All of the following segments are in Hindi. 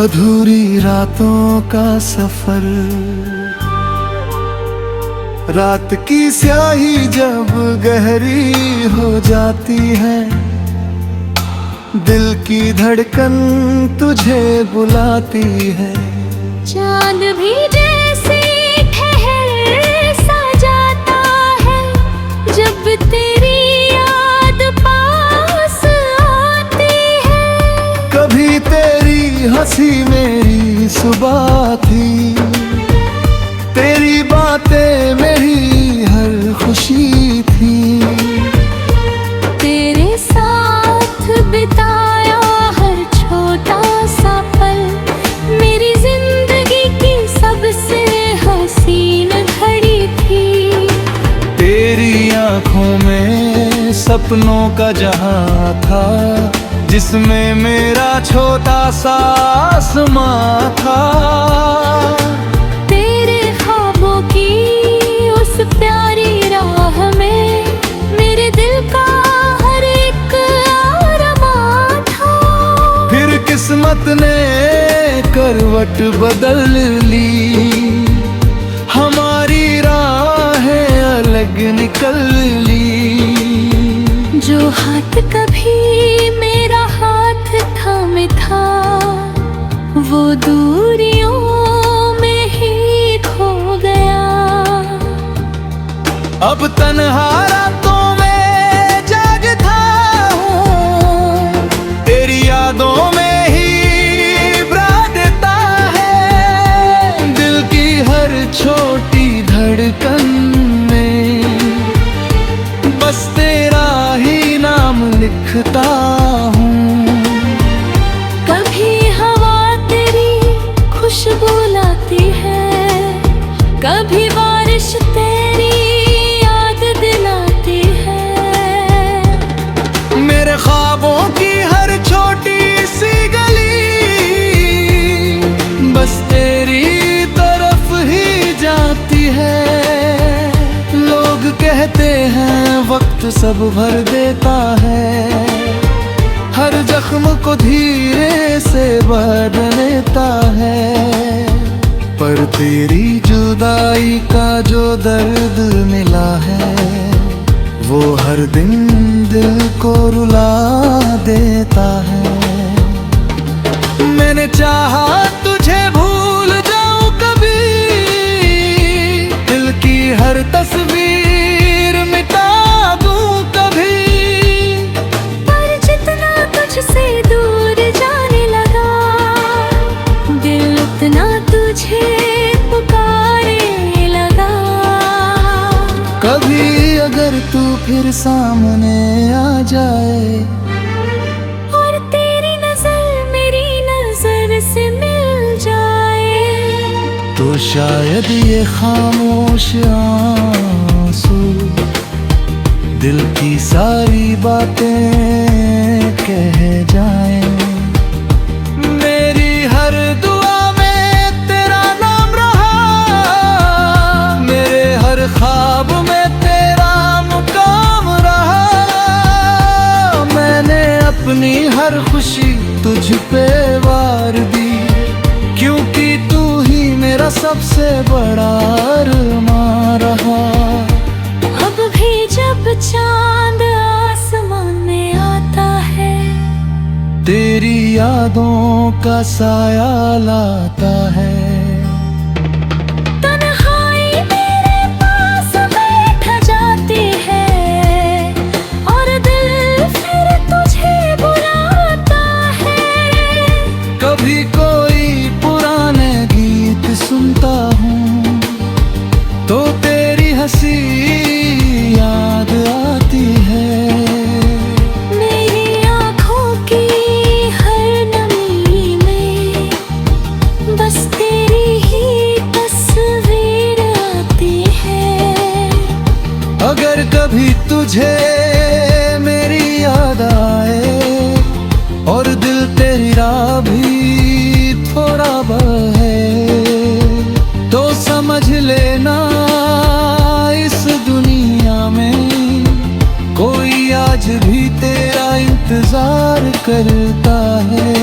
अधूरी रातों का सफर, रात की स्याही जब गहरी हो जाती है, दिल की धड़कन तुझे बुलाती है। चांद भी जैसे ठहर सा जाता है, जब तेरी याद पास आती है। कभी तेरी हंसी मेरी सुबह थी, तेरी बातें मेरी हर खुशी थी। तेरे साथ बिताया हर छोटा सा पल, मेरी जिंदगी की सबसे हसीन घड़ी थी। तेरी आंखों में सपनों का जहां था, जिसमें मेरा छोटा सा आसमां था। तेरे ख्वाबों की उस प्यारी राह में मेरे दिल का हर एक अरमां था। फिर किस्मत ने करवट बदल ली, हमारी राहें अलग निकल ली। जो हाथ कभी मेरा हाथ थामे था, वो दूरियों में ही खो गया। अब तन्हा रातों में जागता हूँ, तेरी यादों में ही देता है। दिल की हर छोटी धड़कन में बस तेरा ही नाम लिखता हूँ। कभी हवा तेरी खुशबू लाती है, कभी बारिश तेरी याद दिलाती है। मेरे ख्वाबों की हर छोटी सी गली बस तेरी तरफ ही जाती है। लोग कहते हैं वक्त सब भर देता है, हर जख्म को धीरे से बांध लेता है। पर तेरी जुदाई का जो दर्द मिला है, वो हर दिन दिल को रुला देता है। मैंने चाहा तुझे भूल जाऊं कभी, दिल की हर तस्वीर मिटा दूं कभी। पर जितना तुझसे दूर जाने लगा, दिल उतना तुझे पुकारने लगा। कभी अगर तू फिर सामने आ जाए, और तेरी नजर मेरी नजर से मिल जाए, तो शायद ये खामोश आंसू दिल की सारी बातें कह जाएं। मेरी हर दुआ में तेरा नाम रहा, मेरे हर ख्वाब में तेरा मुकाम रहा। मैंने अपनी हर खुशी तुझ पे वार दी, क्योंकि तू ही मेरा सबसे बड़ा अरमां रहा। अब भी जब चांद आसमान में आता है, तेरी यादों का साया लाता है। तन्हाई मेरे पास बैठ जाती है, और दिल फिर तुझे बुलाता है। कभी कोई पुराने गीत सुनता हूँ, तो तेरी हंसी याद आती है। मेरी आँखों की हर नमी में बस तेरी ही तस्वीर आती है। अगर कभी तुझे मेरी याद आए, और दिल तेरी राह भी थोड़ा बहे, तो समझ लेना इस दुनिया में कोई आज भी तेरा इंतजार करता है।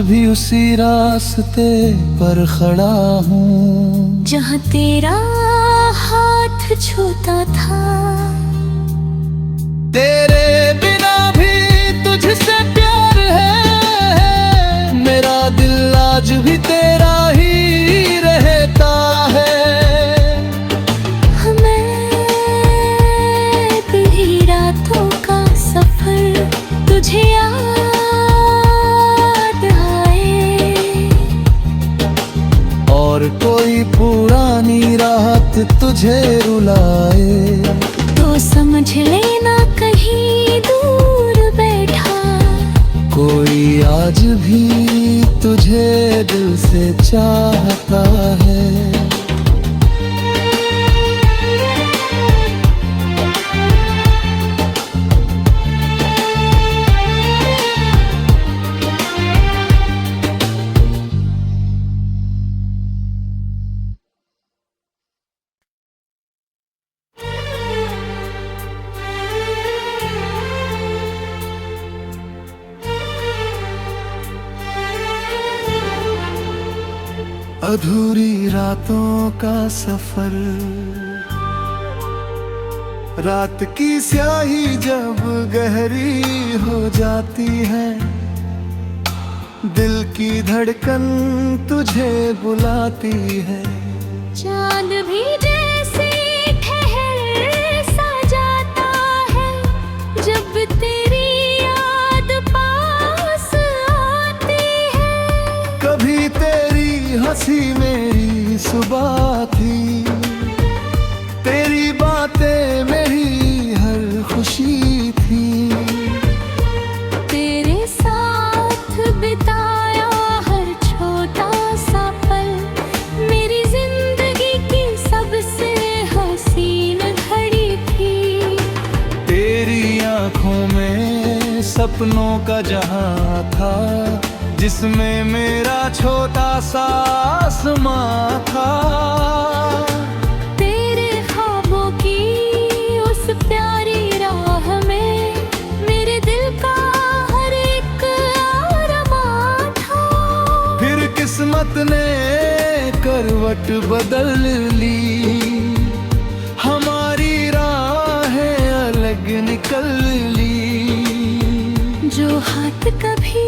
भी उसी रास्ते पर खड़ा हूँ जहाँ तेरा हाथ छूता था। तेरे बिना भी तुझसे प्यार है, मेरा दिल आज भी तेरा ही रहता है। मैं तेरी रातों का सफर तुझे याद आए, और कोई पुरानी रात तुझे रुलाए, तो समझ लेना कहीं दूर बैठा कोई आज भी तुझे दिल से चाहता है। अधूरी रातों का सफर, रात की स्याही जब गहरी हो जाती है, दिल की धड़कन तुझे बुलाती है। चांद भी जैसे ठहर सा जाता है, जब तेरी याद पास आती है। कभी तेरी हंसी मेरी सुबह थी, तेरी बातें मेरी हर खुशी थी। तेरे साथ बिताया हर छोटा सा पल मेरी जिंदगी की सबसे हसीन घड़ी थी। तेरी आंखों में सपनों का जहां था, जिसमें मेरा छोटा सा आसमां था। तेरे ख्वाबों की उस प्यारी राह में मेरे दिल का हर एक अरमां था। फिर किस्मत ने करवट बदल ली, हमारी राहें अलग निकल ली। जो हाथ कभी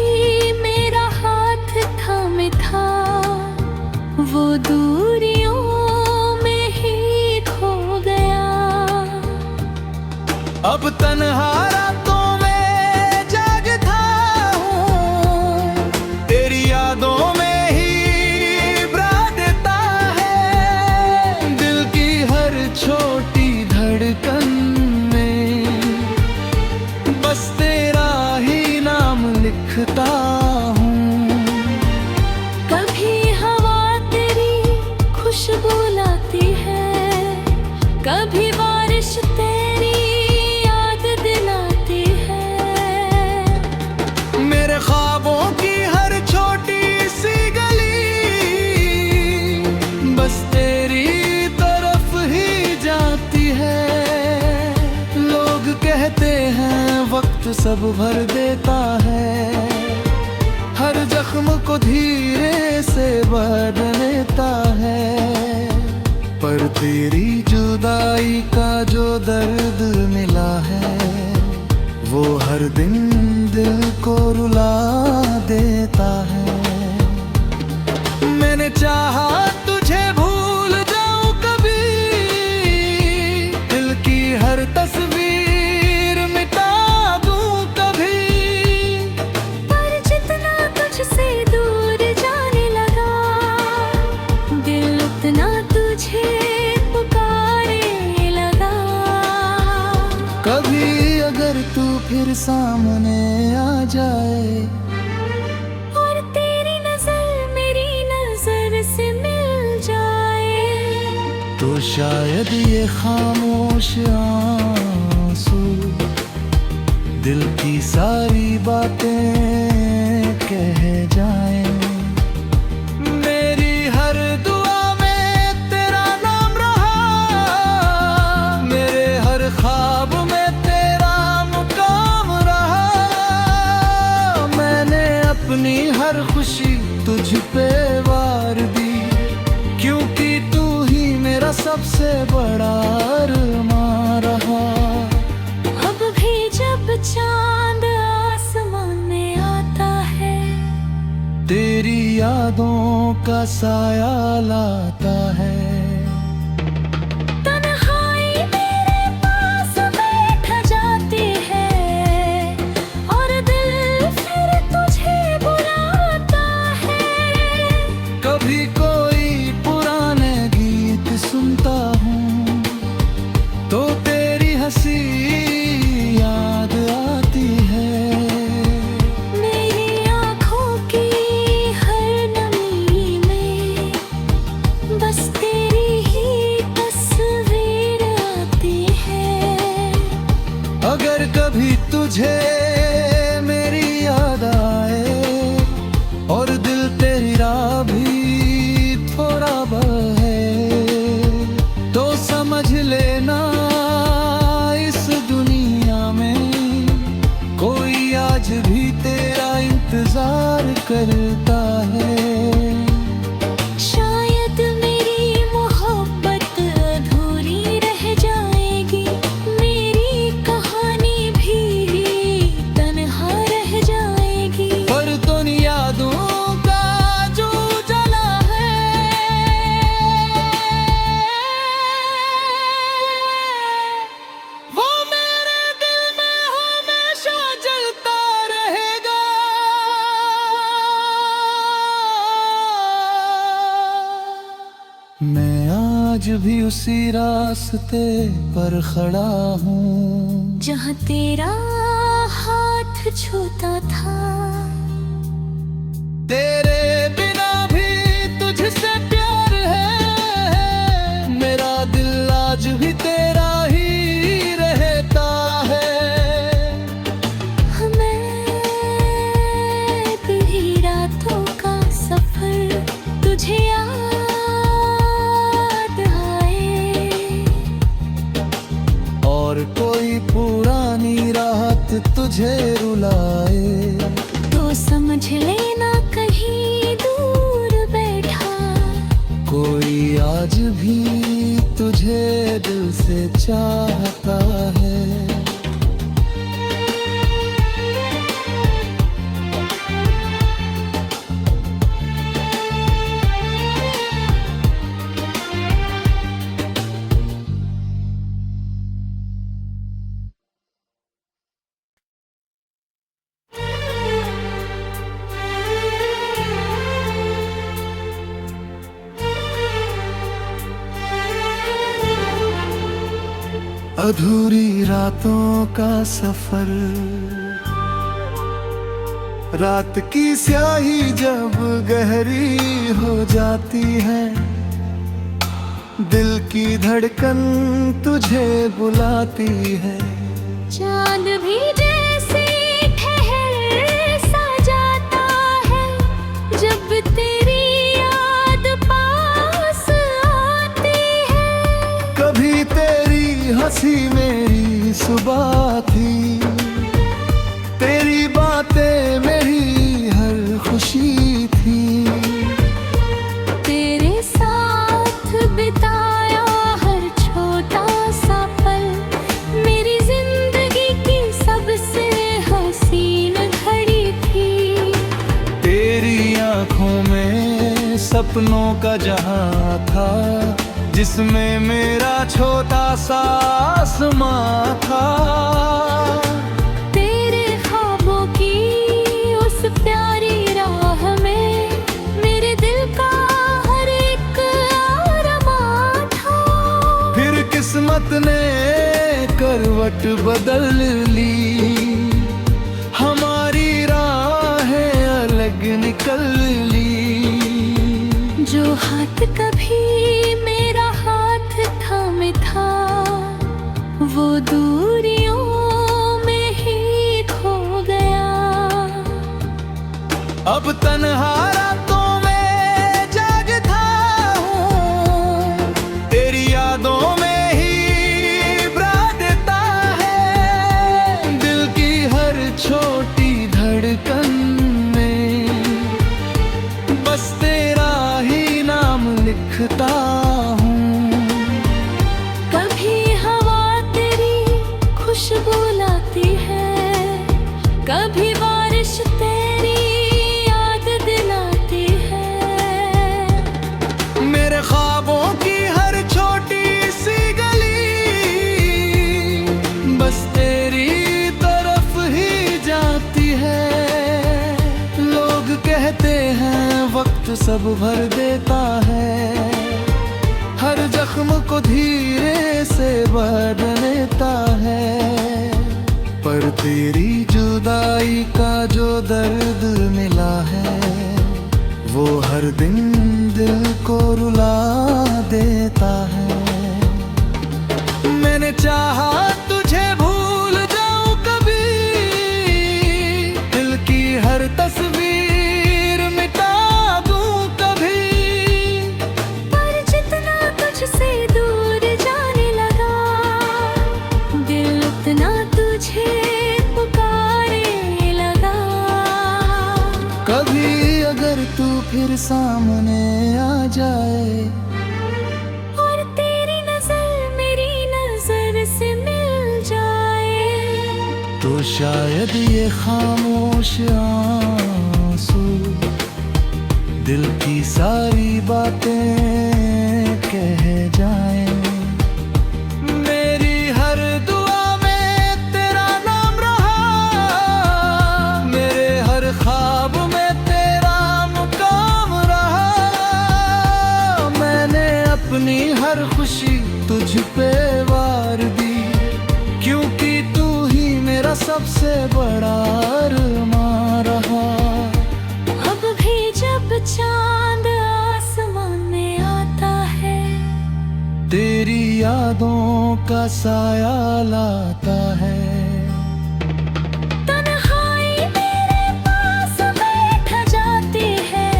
मेरा हाथ थामे था, वो दूरियों में ही खो गया। अब तन्हा रातों में जागता हूँ, तेरी यादों में ही ब्रादता है। दिल की हर छोटी धड़कन में बस तेरा ही नाम लिखता हूँ। कभी हवा तेरी खुशबू लाती है, कभी बारिश तेरी याद दिलाती है। मेरे ख्वाबों की हर छोटी सी गली बस तेरी तरफ ही जाती है। लोग कहते हैं वक्त सब भर देता है, हर जख्म को धीरे से भर देता है। पर तेरी जुदाई का जो दर्द मिला है, वो हर दिन दिल को रुला देता है। मैंने चाहा तुझे भूल जाऊं कभी, दिल की हर तस्वीर मिटा दूं कभी। पर जितना तुझसे दूर जाने लगा, दिल उतना तुझे पुकारने लगा। कभी अगर तू फिर सामने आ जाए, और तेरी नजर मेरी नजर से मिल जाए, तो शायद ये खामोश आंसू दिल की सारी बातें कह जाएं। मेरी हर दुआ में तेरा नाम रहा, मेरे हर ख्वाब में तेरा मुकाम रहा। मैंने अपनी हर खुशी पे वार दी, क्योंकि तू ही मेरा सबसे बड़ा अरमान रहा। अब भी जब चांद आसमान में आता है, तेरी यादों का साया लाता है। तन्हाई मेरे पास बैठ जाती है और दिल फिर तुझे बुलाता है। कभी कोई पुराने गीत सुनता हूँ तो तेरी हंसी याद आती है। मेरी आँखों की हर नमी में बस तेरी ही तस्वीर आती है। अगर कभी तुझे मेरी याद आए और दिल तेरी राह भी थोड़ा बहे, तो समझ लेना इस दुनिया में कोई आज भी तेरा इंतजार करता है। शायद मेरी मोहब्बत अधूरी रह जाएगी, मेरी कहानी भी तन्हा रह जाएगी। पर तो यादों का जो जला है, वो मेरे दिल में हमेशा जलता रहेगा। मैं आज भी उसी रास्ते पर खड़ा हूँ जहाँ तेरा हाथ छूता था। तेरे बिना भी तुझसे प्यार है, मेरा दिल आज भी तेरा ही रहता है। मैं तेरी रातों का सफर तुझे याद आए, और कोई पुरानी रात तुझे रुलाए, तो समझ लेना कहीं दूर बैठा कोई आज भी तुझे दिल से चाहता है। अधूरी रातों का सफर, रात की स्याही जब गहरी हो जाती है, दिल की धड़कन तुझे बुलाती है। चांद भी जैसे ठहर सा जाता है, जब तेरी याद पास आती है। कभी तेरी हंसी मेरी सुबह थी, तेरी बातें मेरी हर खुशी थी। तेरे साथ बिताया हर छोटा सा पल मेरी जिंदगी की सबसे हसीन घड़ी थी। तेरी आंखों में सपनों का जहां था, जिसमें मेरा छोटा सा आसमां था। तेरे ख्वाबों की उस प्यारी राह में मेरे दिल का हर एक अरमान था। फिर किस्मत ने करवट बदल ली, हमारी राहें अलग निकल ली। जो हाथ कभी मेरा हाथ थामे था, वो दूरियों में ही खो गया। अब तन्हा रातों में जागता हूँ, तेरी यादों में ही ब्रादता है। दिल की हर छोटी धड़कन में बस लिखता हूँ। कभी हवा तेरी खुशबू लाती है, कभी बारिश तेरी याद दिलाती है। मेरे ख्वाबों की हर छोटी सी गली बस तेरी तरफ ही जाती है। लोग कहते हैं वक्त सब भर देता है, हर जख्म को धीरे से भर लेता है। पर तेरी जुदाई का जो दर्द मिला है, वो हर दिन दिल को रुला देता है। मैंने चाहा तुझे भूल जाऊं कभी, दिल की हर तस्वीर मिटा दूं कभी। पर जितना तुझसे दूर जाने लगा, दिल उतना तुझे पुकारने लगा। कभी अगर तू फिर सामने आ जाए और तेरी नजर मेरी नजर से मिल जाए, तो शायद ये खामोश आंसू दिल की सारी बातें कह जाएं। मेरी हर दुआ में तेरा नाम रहा, मेरे हर ख्वाब में तेरा मुकाम रहा। मैंने अपनी हर खुशी तुझ पे वार दी, क्योंकि तू ही मेरा सबसे बड़ा अरमान रहा। अब भी जब चांद आसमान में आता है, तेरी यादों का साया लाता है। तन्हाई मेरे पास बैठ जाती है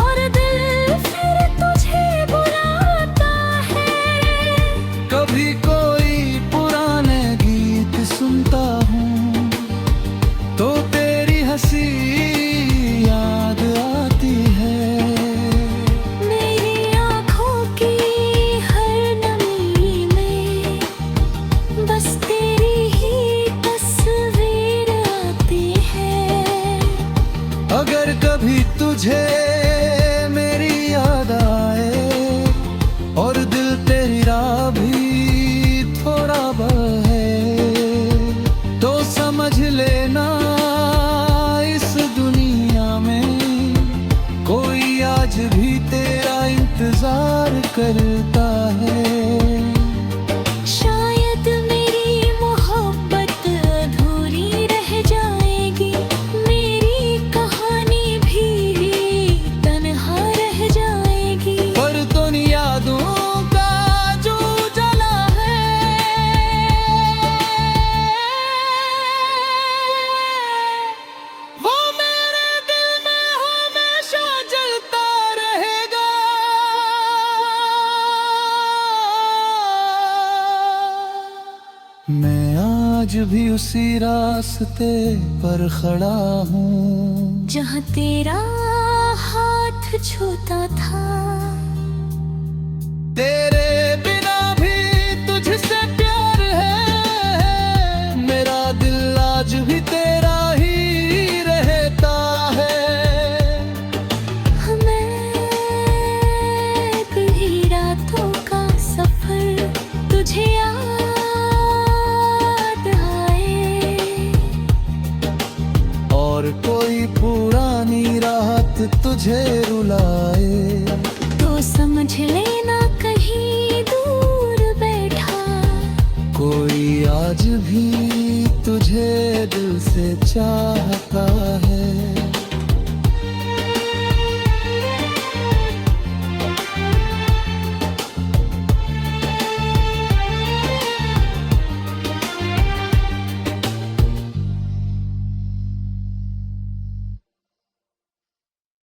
और दिल फिर तुझे बुलाता है। कभी कोई पुराने गीत सुनता हूँ, तो तेरी हंसी याद आती है। मेरी आँखों की हर नमी में बस तेरी ही तस्वीर आती है। अगर कभी तुझे मेरी याद आए और दिल तेरी राह भी थोड़ा बहे, तो समझ लेना इस दुनिया में कोई आज भी तेरा इंतजार करता है। शायद मेरी मोहब्बत अधूरी रह जाएगी, मेरी कहानी भी तन्हा रह जाएगी। पर तो यादों का जो जला है, वो मेरे दिल में हमेशा जलता रहेगा। मैं आज भी उसी रास्ते पर खड़ा हूँ, जहाँ तेरा हाथ छूता था। तेरे बिना भी तुझसे प्यार है, मेरा दिल आज भी तेरा ही रहता है। मैं तेरी रातों का सफर तुझे याद आए, और कोई पुरानी रात तुझे रुलाए, तो समझ लेना कहीं दूर बैठा कोई आज भी तुझे दिल से चाहता है।